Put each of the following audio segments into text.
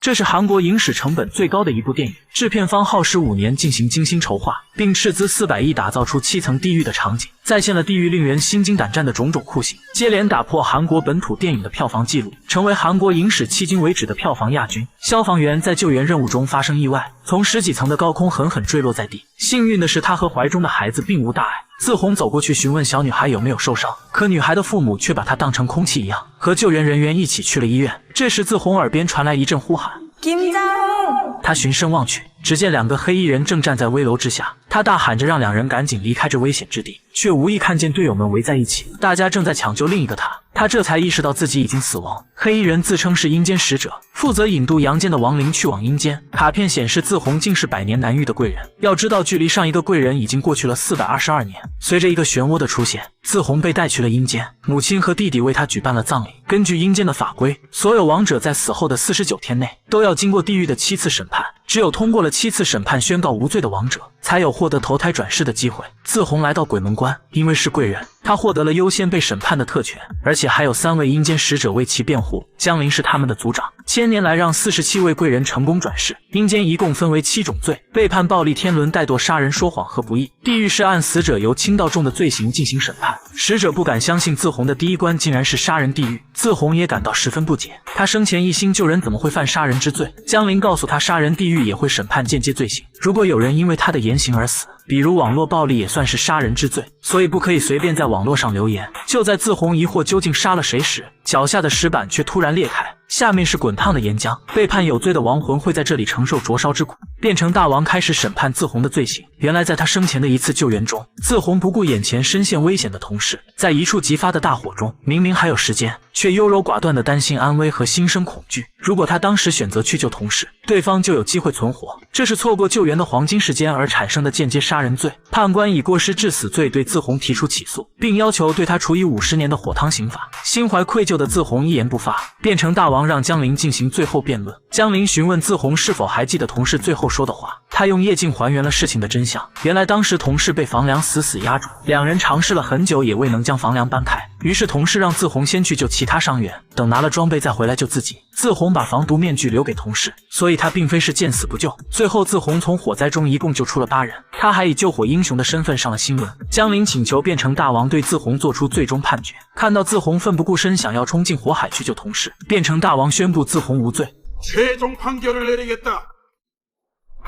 这是韩国影史成本最高的一部电影，制片方耗时5年进行精心筹划，并斥资400亿打造出7层地狱的场景，再现了地狱令人心惊胆战的种种酷刑，接连打破韩国本土电影的票房纪录，成为韩国影史迄今为止的票房亚军。消防员在救援任务中发生意外，从10几层的高空狠狠坠落在地，幸运的是他和怀中的孩子并无大碍。自红走过去询问小女孩有没有受伤，可女孩的父母却把她当成空气一样，和救援人员一起去了医院。这时自红耳边传来一阵呼喊，김장훈！他循声望去，只见2个黑衣人正站在危楼之下，他大喊着让2人赶紧离开这危险之地，却无意看见队友们围在一起，大家正在抢救另一个他这才意识到自己已经死亡。黑衣人自称是阴间使者，负责引渡阳间的亡灵去往阴间。卡片显示自红竟是100年难遇的贵人，要知道距离上一个贵人已经过去了422年。随着一个漩涡的出现，自红被带去了阴间，母亲和弟弟为他举办了葬礼。根据阴间的法规，所有亡者在死后的49天内都要经过地狱的7次审判，只有通过了7次审判宣告无罪的亡者，才有获得投胎转世的机会。自红来到鬼门关，因为是贵人，他获得了优先被审判的特权，而且还有3位阴间使者为其辩护。江林是他们的族长，千年来让47位贵人成功转世。阴间一共分为7种罪：背叛、暴力、天伦、怠惰、杀人、说谎和不义。地狱是按死者由轻到重的罪行进行审判。使者不敢相信自红的第一关竟然是杀人地狱，自红也感到十分不解。他生前一心救人，怎么会犯杀人之罪？江林告诉他，杀人地狱也会审判间接罪行，如果有人因为他的言行而死，比如网络暴力也算是杀人之罪，所以不可以随便在网络上留言。就在自红疑惑究竟杀了谁时，脚下的石板却突然裂开，下面是滚烫的岩浆。被判有罪的亡魂会在这里承受灼烧之苦。变成大王开始审判自红的罪行。原来在他生前的一次救援中，自红不顾眼前深陷危险的同事，在一触即发的大火中，明明还有时间，却优柔寡断地担心安危和心生恐惧。如果他当时选择去救同事，对方就有机会存活，这是错过救援的黄金时间而产生的间接杀人罪。判官以过失致死罪对自红提出起诉，并要求对他处以50年的火汤刑罚。心怀愧疚的自红一言不发。变成大王让江林进行最后辩论。江林询问自红是否还记得同事最后说的话，他用夜镜还原了事情的真相。原来当时同事被房梁死死压住，2人尝试了很久也未能将房梁搬开，于是同事让自红先去救其他伤员，等拿了装备再回来救自己。自红把防毒面具留给同事，所以他并非是见死不救。最后自红从火灾中一共救出了8人，他还以救火英雄的身份上了新闻。江林请求变成大王对自红做出最终判决。看到自红奋不顾身想要冲进火海去救同事，变成大王宣布自红无罪。최종 판결을 내리겠다.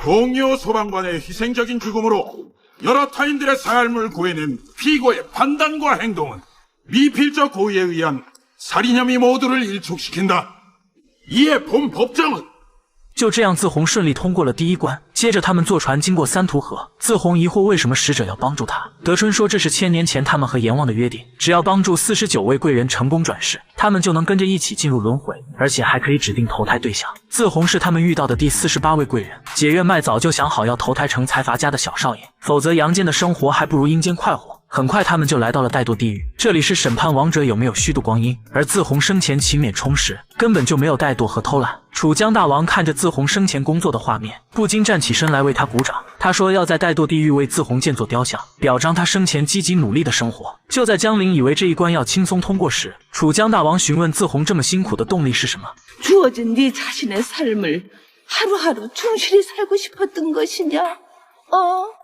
동료 소방관의 희생적인 죽음으로 여러 타인들의 삶을 구해낸 피고의 판단과 행동은 미필적 고의에 의한 살인 혐의 모두를 일촉시킨다. 이에 본 법정은 就这样，自红顺利通过了第一关。接着他们坐船经过三途河，自红疑惑为什么使者要帮助他。德春说这是1000年前他们和阎王的约定，只要帮助49位贵人成功转世，他们就能跟着一起进入轮回，而且还可以指定投胎对象。自红是他们遇到的第48位贵人。解怨麦早就想好要投胎成财阀家的小少爷，否则阳间的生活还不如阴间快活。很快他们就来到了怠惰地狱，这里是审判亡者有没有虚度光阴，而自红生前勤勉充实，根本就没有怠惰和偷懒。楚江大王看着自红生前工作的画面，不禁站起身来为他鼓掌。他说要在怠惰地狱为自红建作雕像，表彰他生前积极努力的生活。就在江林以为这一关要轻松通过时，楚江大王询问自红这么辛苦的动力是什么。 주어진 네 자신의 삶을 하루하루 충실히 살고 싶었던 것이냐?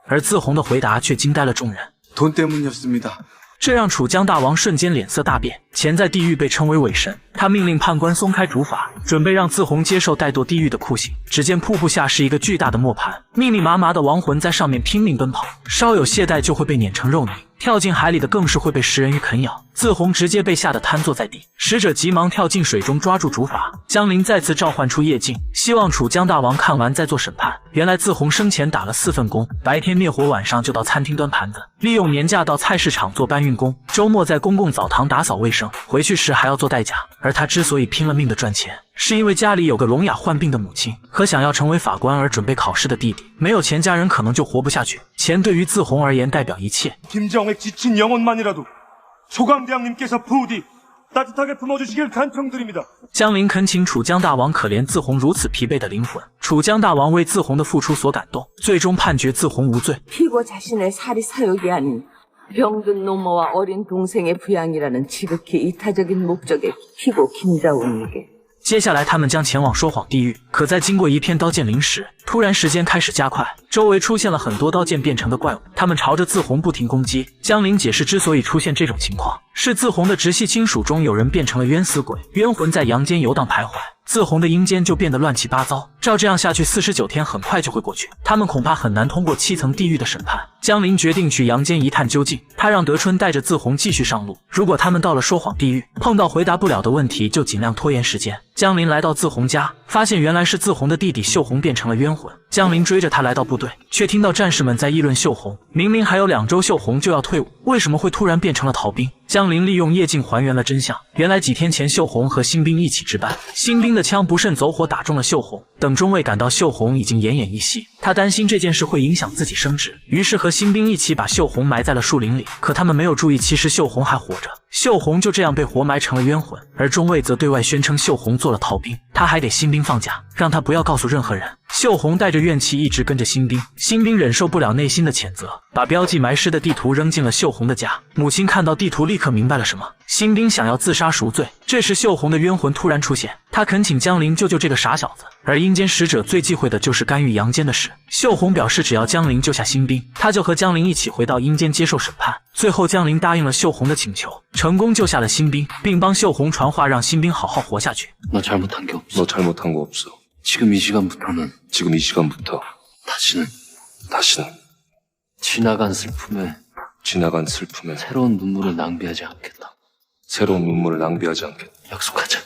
而自红的回答却惊呆了众人。 돈 때문이었습니다. 这让楚江大王瞬间脸色大变。钱在地狱被称为伪神，他命令判官松开主法，准备让自红接受怠惰地狱的酷刑。只见瀑布下是一个巨大的磨盘，密密麻麻的亡魂在上面拼命奔跑，稍有懈怠就会被碾成肉泥。 跳进海里的更是会被食人鱼啃咬，自红直接被吓得瘫坐在地。使者急忙跳进水中抓住主法，江林再次召唤出夜镜，希望楚江大王看完再做审判。原来自红生前打了4份工，白天灭火，晚上就到餐厅端盘子，利用年假到菜市场做搬运工，周末在公共澡堂打扫卫生，回去时还要做代驾。而他之所以拼了命的赚钱，是因为家里有个聋哑患病的母亲和想要成为法官而准备考试的弟弟，没有钱家人可能就活不下去。钱对于自红而言代表一切。 김정의 지친 영혼만이라도 소강대왕님께서 부디 따뜻하게 품어주시길 간청드립니다. 江林恳请楚江大王可怜自红如此疲惫的灵魂。楚江大王为自红的付出所感动，最终判决自红无罪。 피고 자신의 살이 사욕이 아닌 병든 노모와 어린 동생의 부양이라는 지극히 이타적인 목적의 피고 김자훈에게 接下来他们将前往说谎地狱，可在经过一片刀剑林时，突然时间开始加快，周围出现了很多刀剑变成的怪物，他们朝着自红不停攻击。江林解释，之所以出现这种情况，是自红的直系亲属中有人变成了冤死鬼，冤魂在阳间游荡徘徊，自红的阴间就变得乱七八糟。照这样下去，49天很快就会过去，他们恐怕很难通过7层地狱的审判。江林决定去阳间一探究竟，他让德春带着自红继续上路，如果他们到了说谎地狱，碰到回答不了的问题，就尽量拖延时间。江林来到自红家，发现原来是自红的弟弟秀红变成了冤魂。江林追着他来到部队，却听到战士们在议论秀红，明明还有2周秀红就要退伍，为什么会突然变成了逃兵？江林利用夜镜还原了真相，原来几天前秀红和新兵一起值班，新兵的枪不慎走火打中了秀红。等中尉赶到，秀红已经奄奄一息，他担心这件事会影响自己升职，于是和新兵一起把秀红埋在了树林里。可他们没有注意，其实秀红还活着，秀红就这样被活埋成了冤魂。而中尉则对外宣称秀红做了逃兵，他还给新兵放假，让他不要告诉任何人。秀红带着怨气一直跟着新兵，新兵忍受不了内心的谴责，把标记埋尸的地图扔进了秀红的家。母亲看到地图立刻明白了什么，新兵想要自杀赎罪。这时秀红的冤魂突然出现，他恳请江林救救这个傻小子，而阴间使者最忌讳的就是干预阳间的事。秀红表示只要江林救下新兵，他就和江林一起回到阴间接受审判。最后江林答应了秀红的請求，成功救下了新兵，并帮秀红传话让新兵好好活下去。너 잘못한 거 없어. 지금 이 시간부터 다시는 지나간 슬픔에 새로운 눈물을 낭비하지 않겠다. 약속하자.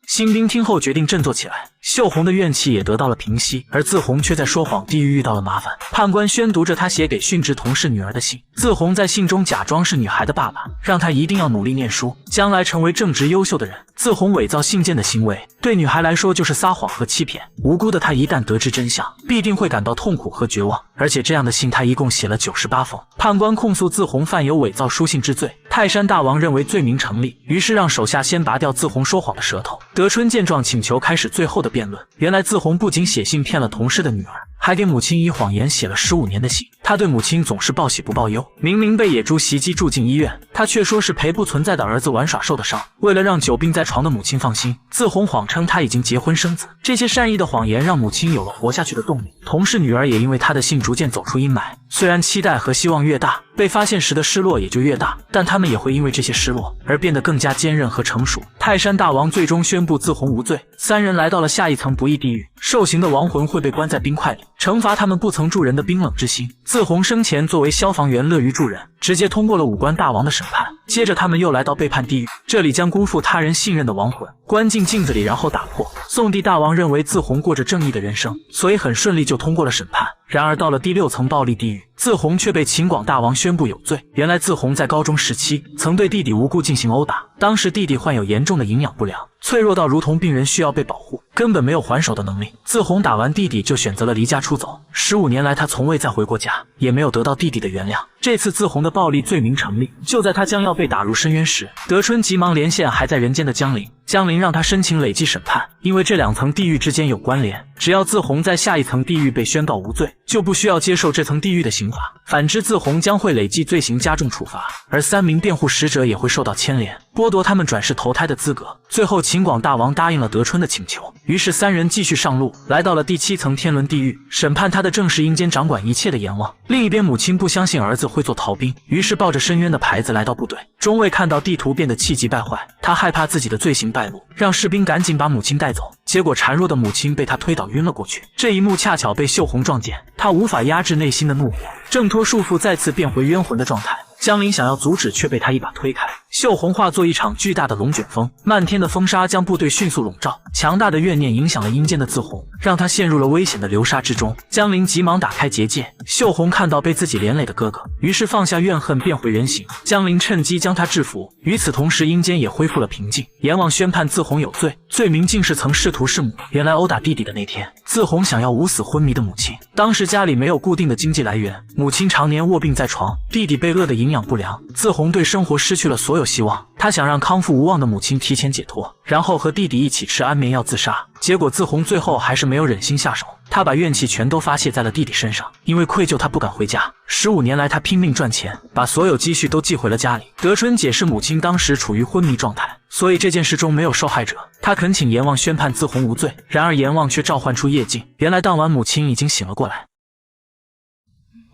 新兵听后决定振作起来，秀红的怨气也得到了平息，而自红却在说谎地狱遇到了麻烦。判官宣读着他写给殉职同事女儿的信，自红在信中假装是女孩的爸爸，让她一定要努力念书，将来成为正直优秀的人。自红伪造信件的行为对女孩来说就是撒谎和欺骗，无辜的她一旦得知真相，必定会感到痛苦和绝望。而且这样的信她一共写了98封。判官控诉自红犯有伪造书信之罪，泰山大王认为罪名成立，于是让手下先拔掉自红说谎的舌头。德春见状请求开始最后的辩论。原来自红不仅写信骗了同事的女儿，还给母亲以谎言写了15年的信。他对母亲总是报喜不报忧，明明被野猪袭击住进医院，他却说是赔不存在的儿子玩耍受的伤。为了让久病在床的母亲放心，自红谎称他已经结婚生子。这些善意的谎言让母亲有了活下去的动力。同事女儿也因为他的信逐渐走出阴霾，虽然期待和希望越大，被发现时的失落也就越大，但他们也会因为这些失落而变得更加坚韧和成熟。泰山大王最终宣布自红无罪，三人来到了下一层不义地狱，受刑的亡魂会被关在冰块里，惩罚他们不曾助人的冰冷之心。自红生前作为消防员乐于助人，直接通过了五官大王的审判。接着他们又来到背叛地狱，这里将辜负他人信任的亡魂关进镜子里，然后打破。宋帝大王认为自红过着正义的人生，所以很顺利就通过了审判。然而到了第6层暴力地狱，自红却被秦广大王宣布有罪。原来自红在高中时期曾对弟弟无故进行殴打，当时弟弟患有严重的营养不良，脆弱到如同病人，需要被保护，根本没有还手的能力。自红打完弟弟就选择了离家出走，15年来他从未再回过家，也没有得到弟弟的原谅。这次自红的暴力罪名成立，就在他将要被打入深渊时，德春急忙连线还在人间的江林。江林让他申请累计审判，因为这2层地狱之间有关联，只要自红在下一层地狱被宣告无罪，就不需要接受这层地狱的刑罚，反之自红将会累计罪行加重处罚，而3名辩护使者也会受到牵连，剥夺他们转世投胎的资格。最后秦广大王答应了德春的请求，于是3人继续上路，来到了第7层天伦地狱，审判他的正是阴间掌管一切的阎王。另一边母亲不相信儿子会做逃兵，于是抱着深渊的牌子来到部队。中尉看到地图变得气急败坏，他害怕自己的罪行败露，让士兵赶紧把母亲带走，结果孱弱的母亲被他推倒晕了过去。这一幕恰巧被秀红撞见，他无法压制内心的怒火，挣脱束缚再次变回冤魂的状态。江林想要阻止，却被他一把推开。秀红化作一场巨大的龙卷风，漫天的风沙将部队迅速笼罩。强大的怨念影响了阴间的自红，让他陷入了危险的流沙之中。江林急忙打开结界，秀红看到被自己连累的哥哥，于是放下怨恨，变回人形。江林趁机将他制服。与此同时，阴间也恢复了平静。阎王宣判自红有罪，罪名竟是曾试图弑母。原来殴打弟弟的那天，自红想要捂死昏迷的母亲。当时家里没有固定的经济来源，母亲常年卧病在床，弟弟被饿得营养不良，自红对生活失去了所有希望。他想让康复无望的母亲提前解脱，然后和弟弟一起吃安眠药自杀。结果自红最后还是没有忍心下手，他把怨气全都发泄在了弟弟身上，因为愧疚他不敢回家， 15年来，他拼命赚钱，把所有积蓄都寄回了家里。德春解释，母亲当时处于昏迷状态，所以这件事中没有受害者。他恳请阎王宣判自红无罪，然而阎王却召唤出夜镜。原来当晚母亲已经醒了过来。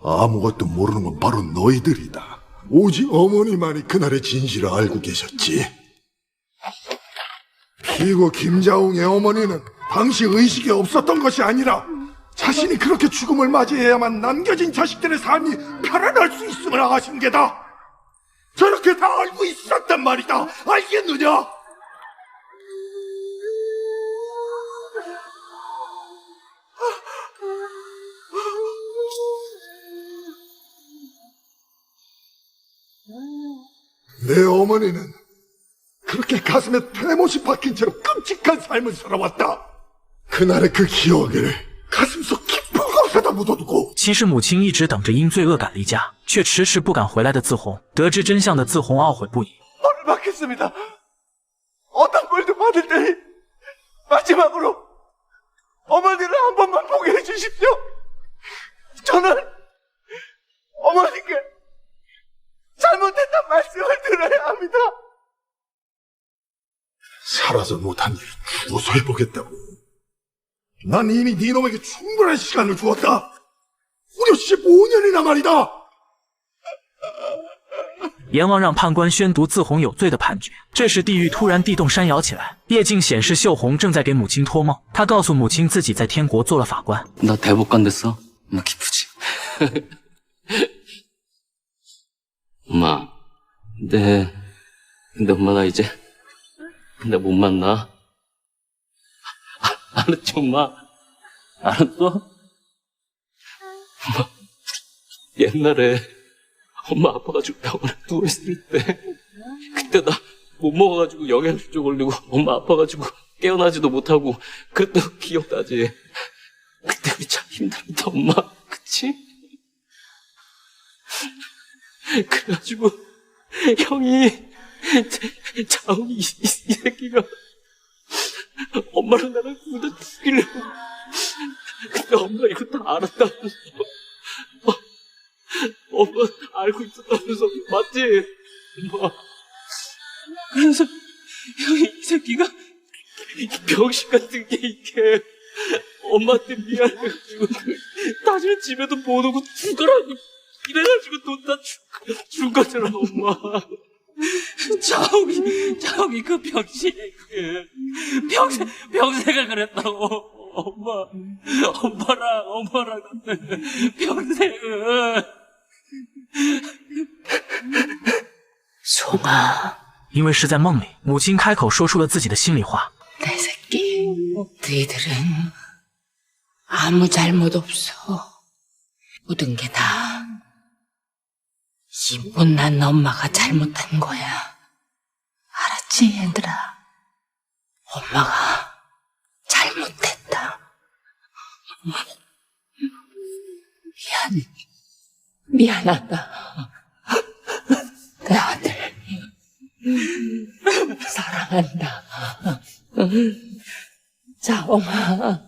아무것도 모르는 건 바로 너희들이다. 오직 어머니만이 그날의 진실을 알고 계셨지. 피고 김자웅의 어머니는 당시 의식이 없었던 것이 아니라 자신이 그렇게 죽음을 맞이해야만 남겨진 자식들의 삶이 편안할 수 있음을 아신 게다. 저렇게 다 알고 있었단 말이다. 알겠느냐? 내 어머니는 그렇게 가슴에 퇴못이 박힌 채로 끔찍한 삶을 살아왔다. 그날의 그 기억을 가슴속 깊은 곳에다 묻어두고. 其实母亲一直等着因罪恶赶离家，却迟迟不敢回来的自红。得知真相的自红懊悔不已。 벌을 받겠습니다. 어떤 벌도 받을 테니 마지막으로 어머니를 한 번만 보게 해주십시오. 저는 어머니께 잘못했단 말씀을 드려야 합니다. 살아서 못한 일 죽어서 해보겠다고. 난 이미 네놈에게 충분한 시간을 주었다. 무려 15년이나 말이다. 阎王让判官宣读自红有罪的判决。这时，地狱突然地动山摇起来，夜镜显示秀红正在给母亲托梦。他告诉母亲自己在天国做了法官。 나 대법관 됐어? 엄마 기쁘지? 엄마, 근데 엄마 나 이제 나 못 만나. 알았지 엄마? 알았어? 엄마, 옛날에 엄마 아파가지고 병원에 누워있을 때 그때 나 못 먹어가지고 영양실조 걸리고 엄마 아파가지고 깨어나지도 못하고 그랬던 거 기억나지? 그때 우리 참 힘들었다 엄마 그치? 그래가지고 형이 자웅이 이 새끼가 엄마랑 나랑 둘 다 죽이려고. 근데 엄마 이거 다 알았다면서. 엄마 알고 있었다면서 맞지? 엄마. 그래서 형이 이 새끼가 병신 같은 게 이게 엄마한테 미안해가지고 다시는 집에도 못 오고 죽으라고 이래가지고 돈 다 준 거잖아 엄마. 자욱이 그 병신이 평생을 그랬다고. 엄마랑 평생을. 송아, 因为是在梦里，母亲开口说出了自己的心里话。 내 새끼, 너희들은 아무 잘못 없어. 모든 게 다 이 못난 엄마가 잘못한 거야. 알았지, 얘들아? 엄마가 잘못했다. 미안하다. 내 아들 사랑한다. 자옹아.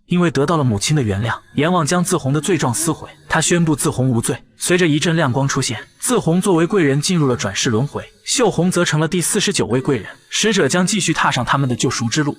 因为得到了母亲的原谅，阎王将自红的罪状撕毁，他宣布自红无罪。随着一阵亮光出现，自红作为贵人进入了转世轮回，秀红则成了第49位贵人，使者将继续踏上他们的救赎之路。